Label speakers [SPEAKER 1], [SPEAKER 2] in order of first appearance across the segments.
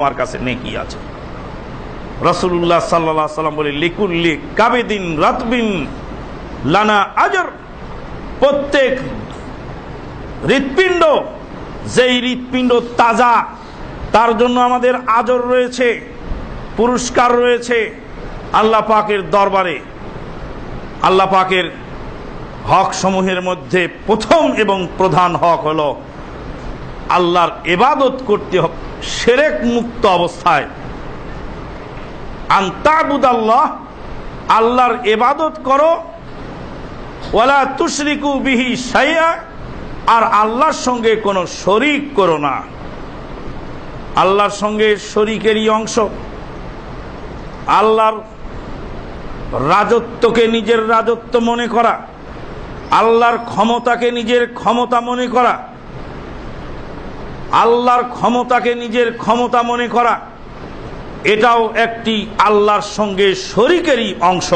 [SPEAKER 1] আমার কাছে নেকি আছে। রাসূলুল্লাহ সাল্লাল্লাহু আলাইহি ওয়াসাল্লাম বলে লিকুল্লি কাবিদিন রাতবিন লানা আজর, প্রত্যেক হৃৎপিণ্ড, যেই হৃৎপিণ্ড তাজা তার জন্য আমাদের আজর রয়েছে, পুরস্কার রয়েছে আল্লাহ পাকের দরবারে। আল্লাহ পাকের হক সমূহের মধ্যে প্রথম এবং প্রধান হক হলো আল্লাহর ইবাদত করতে হবে শিরক মুক্ত অবস্থায়। আনতাবুদাল্লাহ, আল্লাহর ইবাদত করো, ওয়ালা তুশরিকু বিহি শাইআ, আর আল্লাহর সঙ্গে কোনো শরীক করো না। আল্লাহর সঙ্গে শরীকেরই অংশ। আল্লাহর রাজত্বকে নিজের রাজত্ব মনে করা, আল্লাহর ক্ষমতাকে নিজের ক্ষমতা মনে করা, আল্লাহর ক্ষমতাকে নিজের ক্ষমতা মনে করা, এটাও একটি আল্লাহর সঙ্গে শরীকেরই অংশ।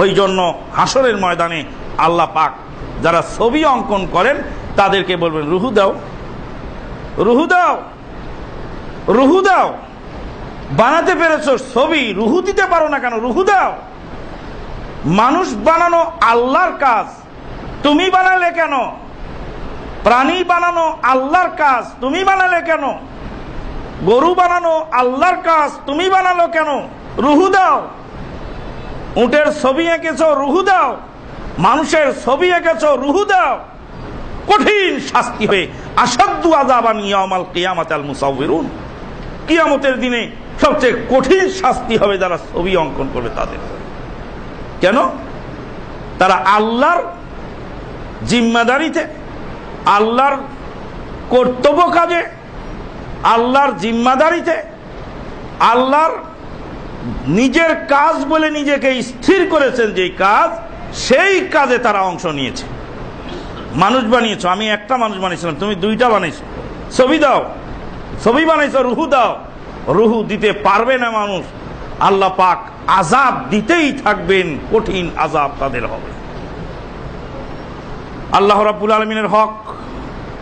[SPEAKER 1] ওই জন্য হাসরের ময়দানে আল্লাহ পাক যারা ছবি অঙ্কন করেন তাদেরকে বলবেন, রুহু দাও, রুহু দাও, রুহু দাও। বানাতে পেরেছো ছবি, রুহু দিতে পারো না কেন? রুহু দাও। মানুষ বানানো আল্লাহর কাজ, তুমি বানালে কেন? প্রাণী বানানো আল্লাহর কাজ, তুমি বানালে কেন? গরু বানানো আল্লাহর কাজ, তুমি বানালো কেন? রুহু দাও। উটের ছবি এঁকেছো, রুহু দাও। মানুষের ছবি এঁকেছো, রুহু দাও। কঠিন শাস্তি হবে। আসাদ্দু আযাবান ইয়াউমাল কিয়ামাতিল মুসাউবিরুন, কিয়ামতের দিনে সবচেয়ে কঠিন শাস্তি হবে যারা ছবি অঙ্কন করবে তাদের। কেন? তারা আল্লাহর জিম্মাদারিতে, আল্লাহর কর্তব্য কাজে, আল্লাহর জিম্মাদারিতে, আল্লাহর নিজের কাজ বলে নিজেকে স্থির করেছেন যেই কাজ, সেই কাজে তারা অংশ নিয়েছে। মানুষ বানিয়েছো, আমি একটা মানুষ বানিয়েছিলাম, তুমি দুইটা বানিয়েছো। ছবি দাও, ছবি বানাইছো, রুহু দাও। রুহু দিতে পারবে না মানুষ, আল্লাহ পাক আযাব দিতেই থাকবেন, কঠিন আযাব তাদের হবে। আল্লাহ রাব্বুল আলামিনের হক